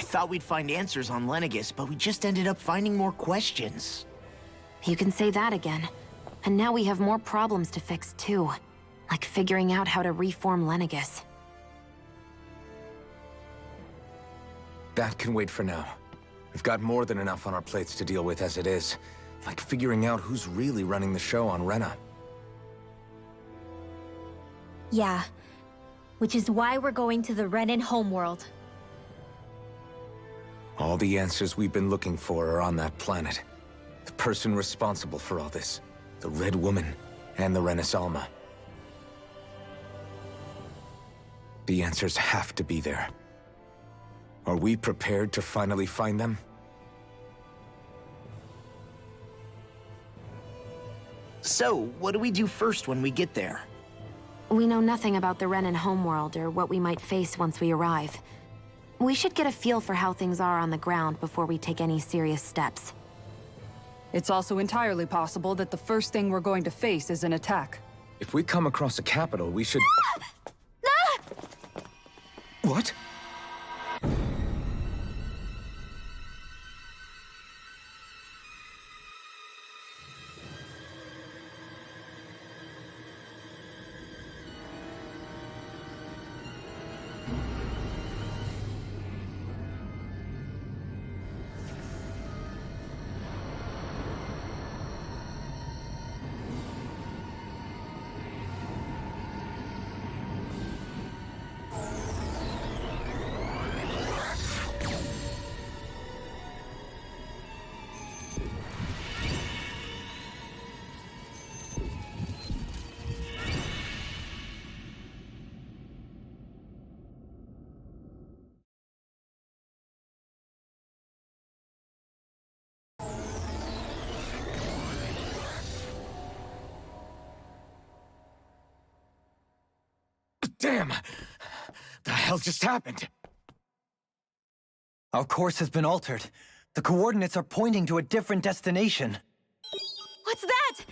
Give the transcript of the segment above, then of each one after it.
thought we'd find answers on Lenegis, but we just ended up finding more questions. You can say that again. And now we have more problems to fix, too. Like figuring out how to reform Lenegis. That can wait for now. We've got more than enough on our plates to deal with as it is. Like figuring out who's really running the show on Renan. Yeah. Which is why we're going to the Renan homeworld. All the answers we've been looking for are on that planet. The person responsible for all this. The Red Woman and the Renaissance. The answers have to be there. Are we prepared to finally find them? So, what do we do first when we get there? We know nothing about the Renan homeworld or what we might face once we arrive. We should get a feel for how things are on the ground before we take any serious steps. It's also entirely possible that the first thing we're going to face is an attack. If we come across a capital, we should... What? Damn! The hell just happened? Our course has been altered. The coordinates are pointing to a different destination. What's that?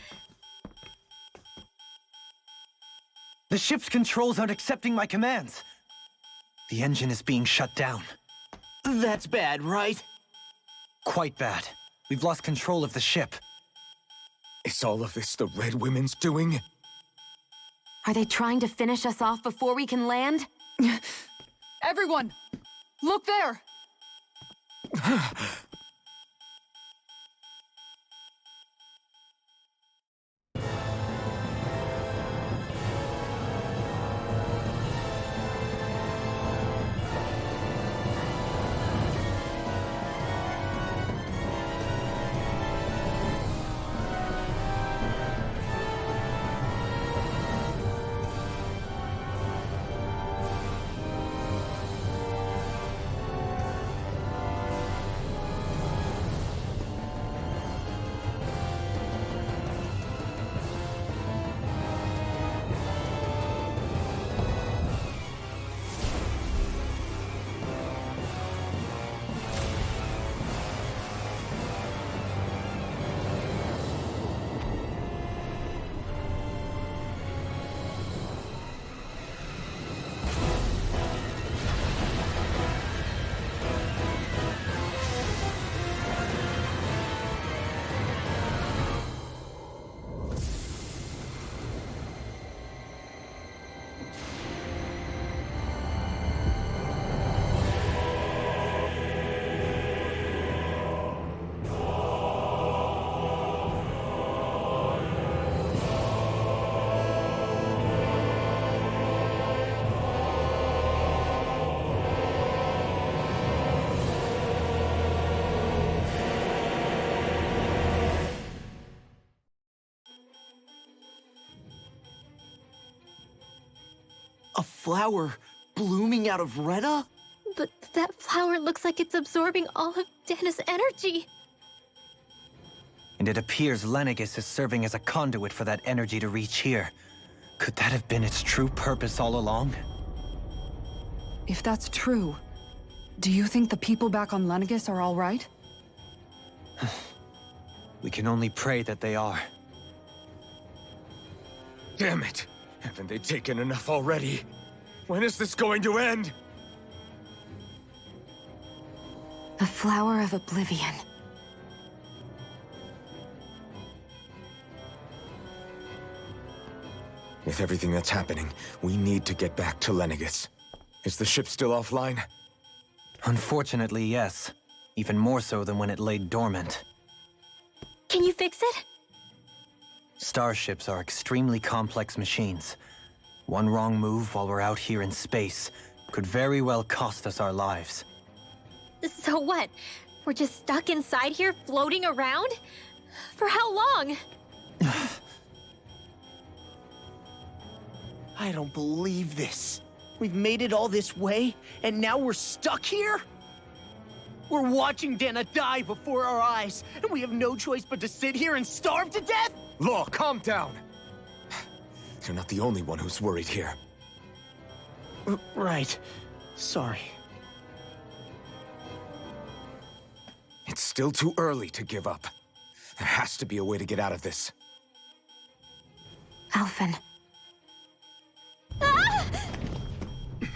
The ship's controls aren't accepting my commands. The engine is being shut down. That's bad, right? Quite bad. We've lost control of the ship. Is all of this the Red Women's doing? Are they trying to finish us off before we can land? Everyone! Look there! A flower blooming out of Rena? But that flower looks like it's absorbing all of Dana's energy. And it appears Lenegis is serving as a conduit for that energy to reach here. Could that have been its true purpose all along? If that's true, do you think the people back on Lenegis are all right? We can only pray that they are. Damn it! Haven't they taken enough already? When is this going to end? A flower of oblivion. With everything that's happening, we need to get back to Lenegis. Is the ship still offline? Unfortunately, yes. Even more so than when it lay dormant. Can you fix it? Starships are extremely complex machines. One wrong move while we're out here in space could very well cost us our lives. So what? We're just stuck inside here, floating around? For how long? I don't believe this. We've made it all this way, and now we're stuck here? We're watching Dana die before our eyes, and we have no choice but to sit here and starve to death? Law, calm down! You're not the only one who's worried here. Right. Sorry. It's still too early to give up. There has to be a way to get out of this. Alphen.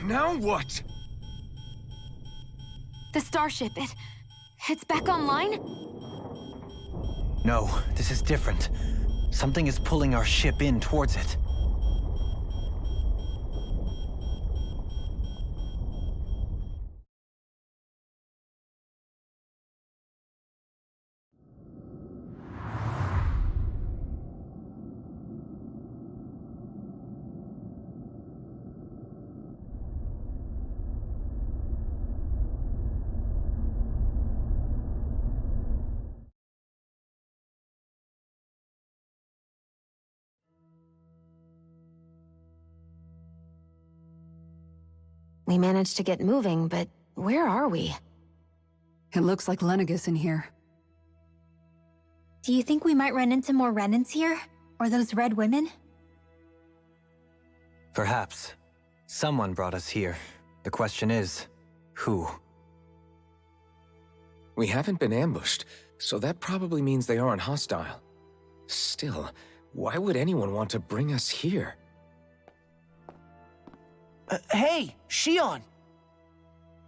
Now what? The starship, it's back online? No, this is different. Something is pulling our ship in towards it. We managed to get moving, but where are we? It looks like Lenegis in here. Do you think we might run into more Renans here? Or those red women? Perhaps. Someone brought us here. The question is, who? We haven't been ambushed, so that probably means they aren't hostile. Still, why would anyone want to bring us here? Hey, Shion!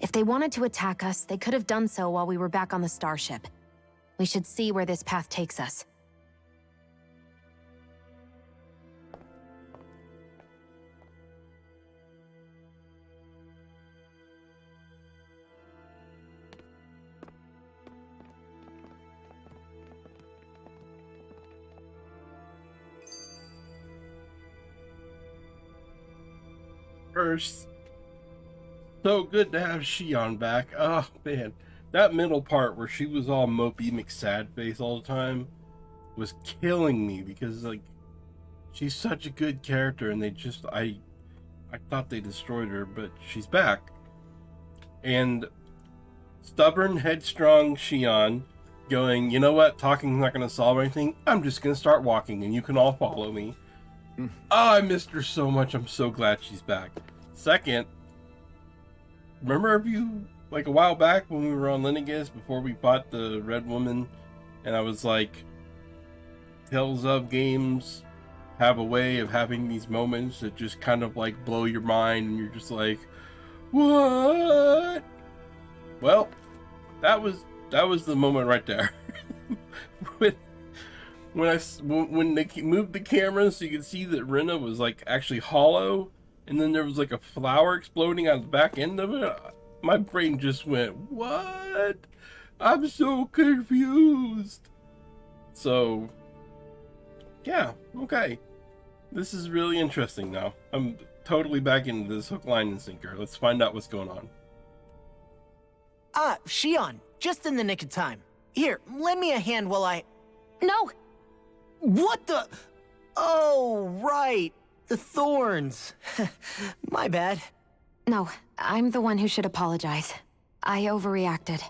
If they wanted to attack us, they could have done so while we were back on the starship. We should see where this path takes us. First, so good to have Shion back. Oh man, that middle part where she was all mopey McSad face all the time was killing me because like she's such a good character and they just I thought they destroyed her, but she's back. And stubborn, headstrong Shion going, you know what, talking's not going to solve anything. I'm just going to start walking and you can all follow me. Oh, I missed her so much. I'm so glad she's back. Second, remember if you, like a while back when we were on Lenegis before we fought the Red Woman, and I was like, Tales of games have a way of having these moments that just kind of like blow your mind and you're just like, what? Well, that was the moment right there. when they moved the camera so you could see that Rena was like actually hollow, and then there was like a flower exploding out the back end of it, my brain just went, what? I'm so confused. So, yeah, okay. This is really interesting now. I'm totally back into this hook, line, and sinker. Let's find out what's going on. Ah, Shion, just in the nick of time. Here, lend me a hand while I... No! What the... Oh, right. The thorns. My bad. No, I'm the one who should apologize. I overreacted.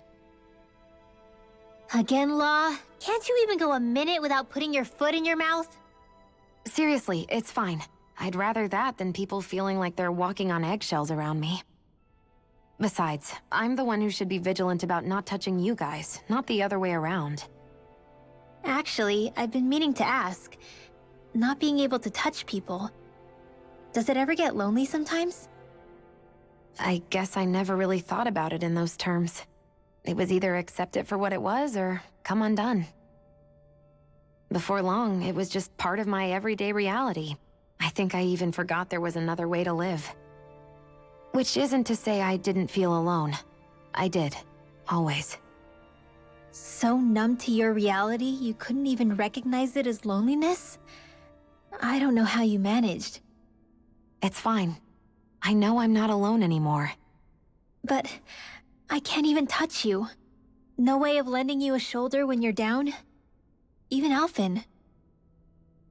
Again, Law? Can't you even go a minute without putting your foot in your mouth? Seriously, it's fine. I'd rather that than people feeling like they're walking on eggshells around me. Besides, I'm the one who should be vigilant about not touching you guys, not the other way around. Actually, I've been meaning to ask. Not being able to touch people, does it ever get lonely sometimes? I guess I never really thought about it in those terms. It was either accept it for what it was or come undone. Before long, it was just part of my everyday reality. I think I even forgot there was another way to live. Which isn't to say I didn't feel alone. I did. Always. So numb to your reality, you couldn't even recognize it as loneliness? I don't know how you managed. It's fine. I know I'm not alone anymore. But I can't even touch you. No way of lending you a shoulder when you're down? Even Alphen.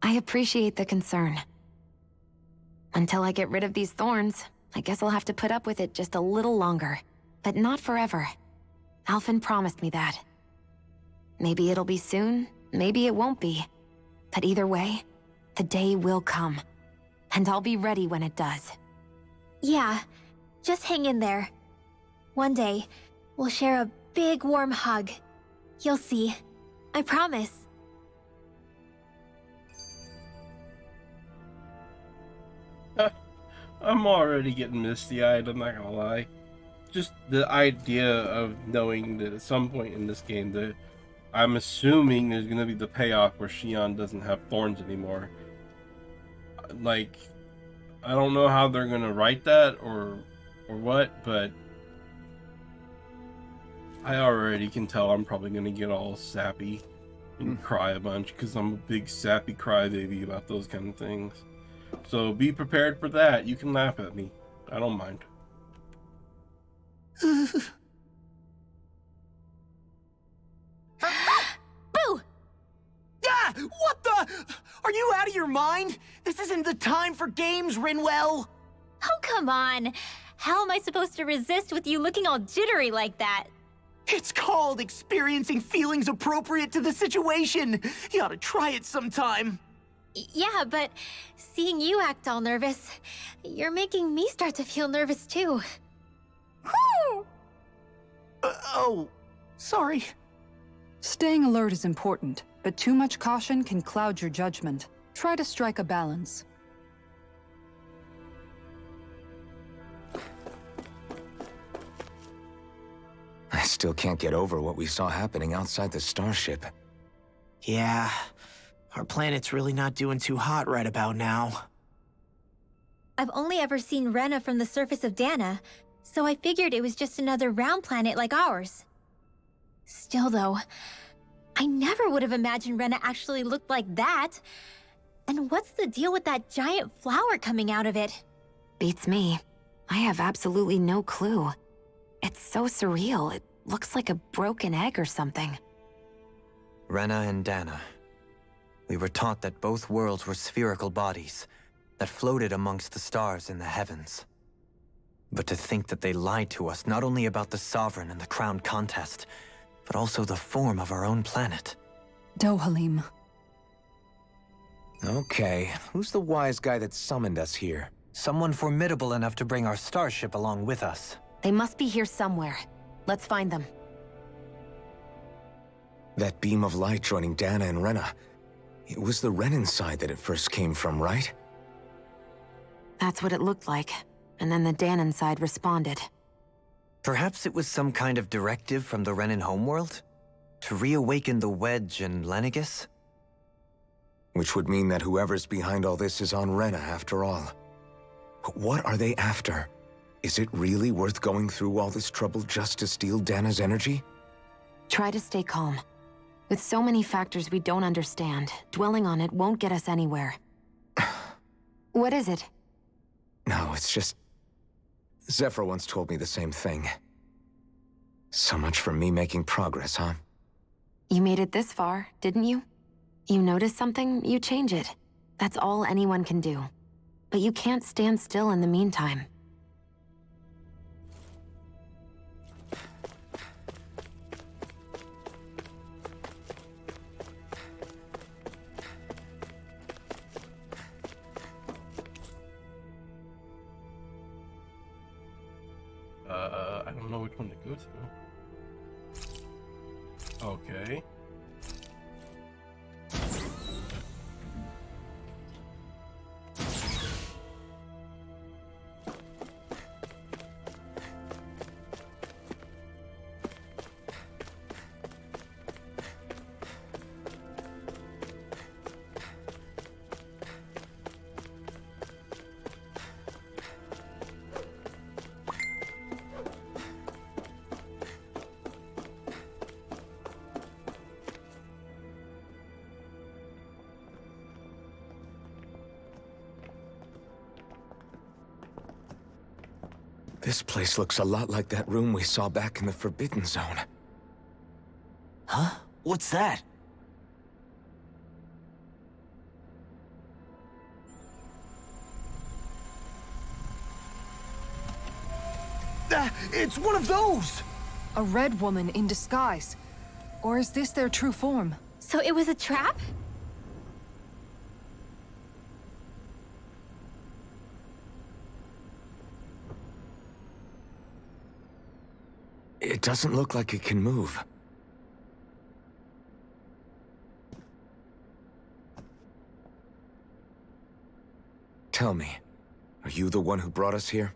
I appreciate the concern. Until I get rid of these thorns, I guess I'll have to put up with it just a little longer. But not forever. Alphen promised me that. Maybe it'll be soon, maybe it won't be. But either way, the day will come. And I'll be ready when it does. Yeah, just hang in there. One day, we'll share a big warm hug. You'll see. I promise. I'm already getting misty-eyed, I'm not gonna lie. Just the idea of knowing that at some point in this game that I'm assuming there's gonna be the payoff where Xion doesn't have thorns anymore. Like, I don't know how they're gonna write that or what, but I already can tell I'm probably gonna get all sappy and cry a bunch because I'm a big sappy crybaby about those kind of things. So be prepared for that. You can laugh at me. I don't mind. Boo! Ah! What the? Are you out of your mind? This isn't the time for games, Rinwell! Oh, come on. How am I supposed to resist with you looking all jittery like that? It's called experiencing feelings appropriate to the situation. You ought to try it sometime. Yeah, but seeing you act all nervous, you're making me start to feel nervous too. Oh, sorry. Staying alert is important, but too much caution can cloud your judgment. Try to strike a balance. I still can't get over what we saw happening outside the starship. Yeah, our planet's really not doing too hot right about now. I've only ever seen Rena from the surface of Dana, so I figured it was just another round planet like ours. Still though, I never would have imagined Rena actually looked like that. And what's the deal with that giant flower coming out of it? Beats me. I have absolutely no clue. It's so surreal. It looks like a broken egg or something. Rena and Dana. We were taught that both worlds were spherical bodies that floated amongst the stars in the heavens. But to think that they lied to us not only about the Sovereign and the Crown contest, but also the form of our own planet. Dohalim. Okay, who's the wise guy that summoned us here? Someone formidable enough to bring our starship along with us. They must be here somewhere. Let's find them. That beam of light joining Dana and Rena. It was the Renan side that it first came from, right? That's what it looked like. And then the Danon side responded. Perhaps it was some kind of directive from the Renan homeworld? To reawaken the Wedge and Lenegis? Which would mean that whoever's behind all this is on Rena after all. But what are they after? Is it really worth going through all this trouble just to steal Dana's energy? Try to stay calm. With so many factors we don't understand, dwelling on it won't get us anywhere. What is it? No, it's just... Zephyr once told me the same thing. So much for me making progress, huh? You made it this far, didn't you? You notice something, you change it. That's all anyone can do. But you can't stand still in the meantime. I don't know which one to go to. Okay. This place looks a lot like that room we saw back in the Forbidden Zone. Huh? What's that? It's one of those! A red woman in disguise. Or is this their true form? So it was a trap? It doesn't look like it can move. Tell me, are you the one who brought us here?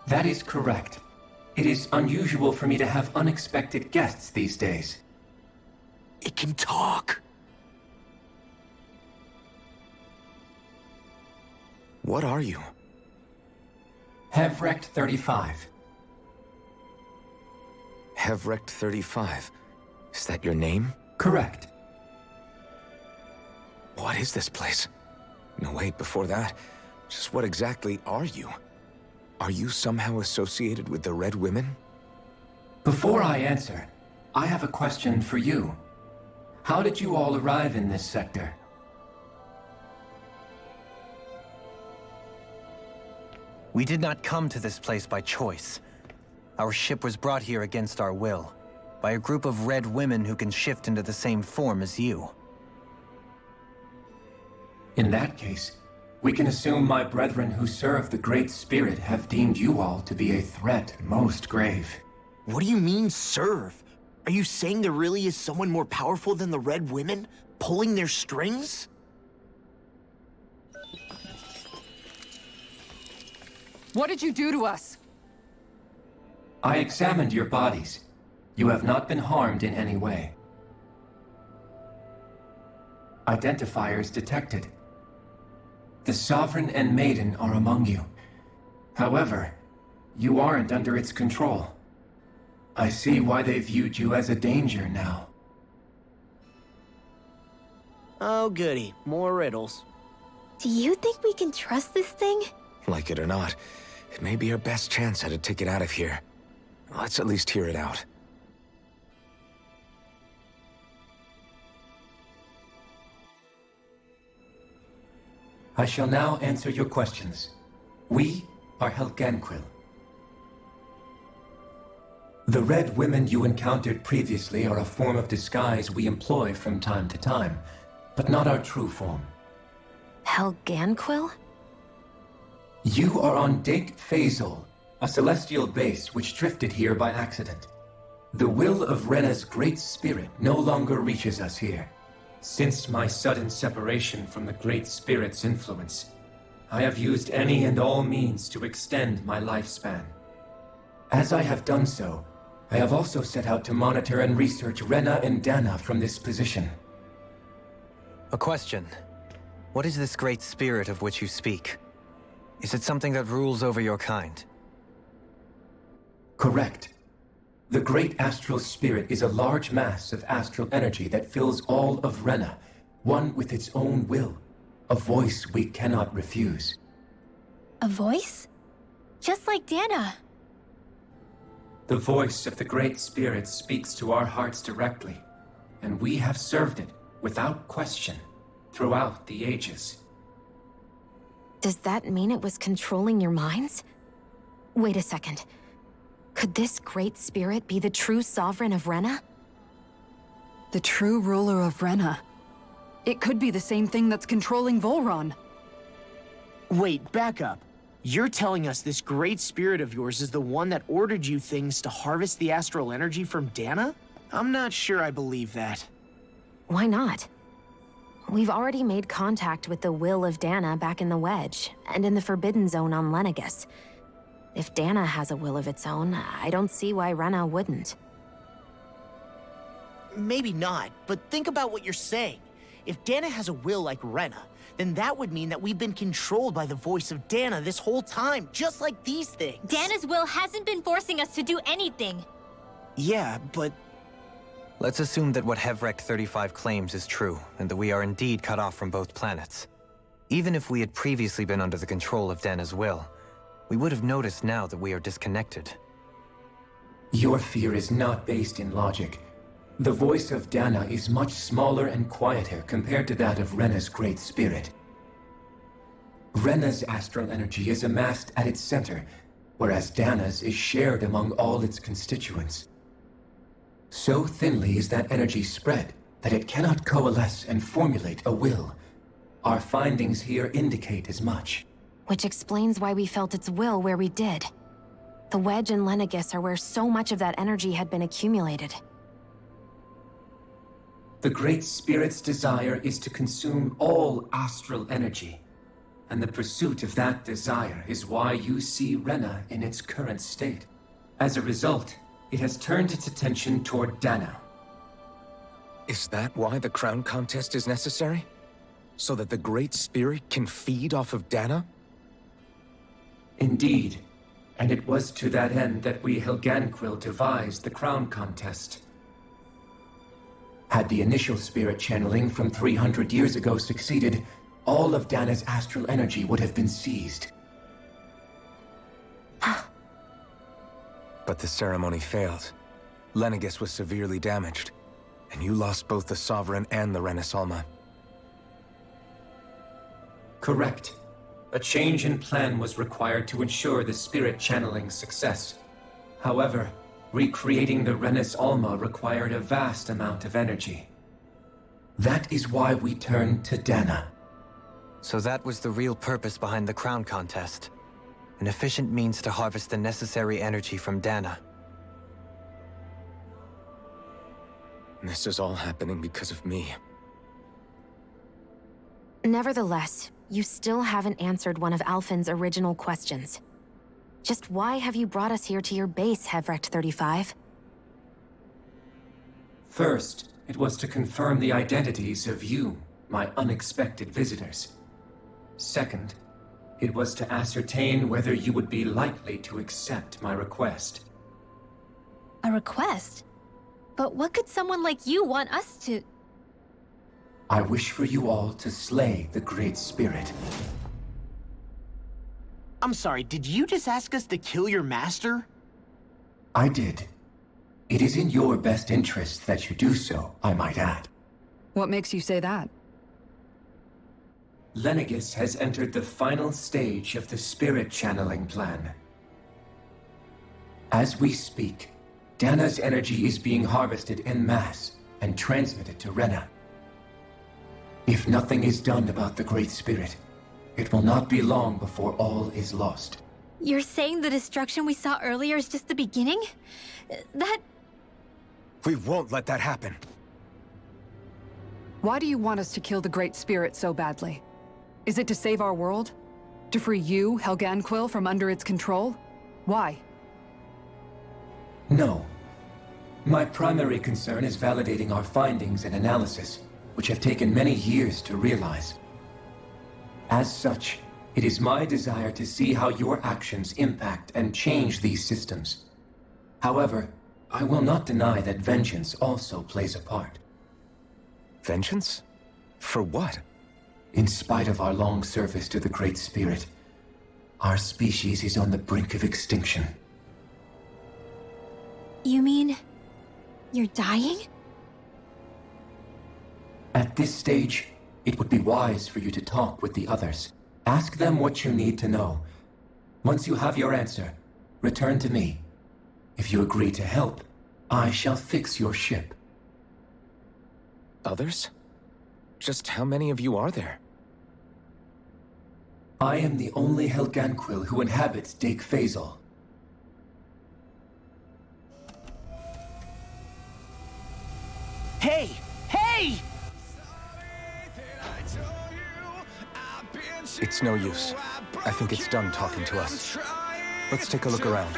That is correct. It is unusual for me to have unexpected guests these days. It can talk! What are you? Hevrect 35. Hevrect 35. Is that your name? Correct. What is this place? No, wait, before that, just what exactly are you? Are you somehow associated with the Red Women? Before I answer, I have a question for you. How did you all arrive in this sector? We did not come to this place by choice. Our ship was brought here against our will, by a group of red women who can shift into the same form as you. In that case, we can assume my brethren who serve the Great Spirit have deemed you all to be a threat most grave. What do you mean, serve? Are you saying there really is someone more powerful than the Red Women, pulling their strings? What did you do to us? I examined your bodies. You have not been harmed in any way. Identifiers detected. The Sovereign and Maiden are among you. However, you aren't under its control. I see why they viewed you as a danger now. Oh, goody. More riddles. Do you think we can trust this thing? Like it or not, it may be our best chance at a ticket out of here. Let's at least hear it out. I shall now answer your questions. We are Helganquil. The Red Women you encountered previously are a form of disguise we employ from time to time, but not our true form. Helganquil? You are on Dake Phasol, a celestial base which drifted here by accident. The will of Rena's great spirit no longer reaches us here. Since my sudden separation from the Great Spirit's influence, I have used any and all means to extend my lifespan. As I have done so, I have also set out to monitor and research Rena and Dana from this position. A question. What is this great spirit of which you speak? Is it something that rules over your kind? Correct. The Great Astral Spirit is a large mass of astral energy that fills all of Rena, one with its own will, a voice we cannot refuse. A voice? Just like Dana. The voice of the Great Spirit speaks to our hearts directly, and we have served it, without question, throughout the ages. Does that mean it was controlling your minds? Wait a second. Could this great spirit be the true sovereign of Rena? The true ruler of Rena. It could be the same thing that's controlling Volron. Wait, back up. You're telling us this great spirit of yours is the one that ordered you things to harvest the astral energy from Dana? I'm not sure I believe that. Why not? We've already made contact with the will of Dana back in the Wedge, and in the Forbidden Zone on Lenegus. If Dana has a will of its own, I don't see why Rena wouldn't. Maybe not, but think about what you're saying. If Dana has a will like Rena, then that would mean that we've been controlled by the voice of Dana this whole time, just like these things. Dana's will hasn't been forcing us to do anything. Yeah, but Let's assume that what Hevrect 35 claims is true, and that we are indeed cut off from both planets. Even if we had previously been under the control of Dana's will, we would have noticed now that we are disconnected. Your fear is not based in logic. The voice of Dana is much smaller and quieter compared to that of Rena's Great Spirit. Rena's astral energy is amassed at its center, whereas Dana's is shared among all its constituents. So thinly is that energy spread that it cannot coalesce and formulate a will. Our findings here indicate as much. Which explains why we felt its will where we did. The Wedge and Lenegis are where so much of that energy had been accumulated. The Great Spirit's desire is to consume all astral energy. And the pursuit of that desire is why you see Rena in its current state. As a result, it has turned its attention toward Dana. Is that why the crown contest is necessary? So that the Great Spirit can feed off of Dana? Indeed. And it was to that end that we Helganquil devised the crown contest. Had the initial spirit channeling from 300 years ago succeeded, all of Dana's astral energy would have been seized. But the ceremony failed. Lenegis was severely damaged, and you lost both the Sovereign and the Renasalma. Correct. A change in plan was required to ensure the spirit channeling's success. However, recreating the Renis Alma required a vast amount of energy. That is why we turned to Dana. So that was the real purpose behind the crown contest. An efficient means to harvest the necessary energy from Dana. This is all happening because of me. Nevertheless, you still haven't answered one of Alphen's original questions. Just why have you brought us here to your base, Hevrect 35? First, it was to confirm the identities of you, my unexpected visitors. Second, it was to ascertain whether you would be likely to accept my request. A request? But what could someone like you want us to... I wish for you all to slay the Great Spirit. I'm sorry, did you just ask us to kill your master? I did. It is in your best interest that you do so, I might add. What makes you say that? Lenegis has entered the final stage of the spirit channeling plan. As we speak, Dana's energy is being harvested en masse and transmitted to Rena. If nothing is done about the Great Spirit, it will not be long before all is lost. You're saying the destruction we saw earlier is just the beginning? That... We won't let that happen. Why do you want us to kill the Great Spirit so badly? Is it to save our world? To free you, Helganquil, from under its control? Why? No. My primary concern is validating our findings and analysis, which have taken many years to realize. As such, it is my desire to see how your actions impact and change these systems. However, I will not deny that vengeance also plays a part. Vengeance? For what? In spite of our long service to the Great Spirit, our species is on the brink of extinction. You mean... you're dying? At this stage, it would be wise for you to talk with the others. Ask them what you need to know. Once you have your answer, return to me. If you agree to help, I shall fix your ship. Others? Just how many of you are there? I am the only Helganquil who inhabits Dake Phasal. Hey! Hey! It's no use. I think it's done talking to us. Let's take a look around.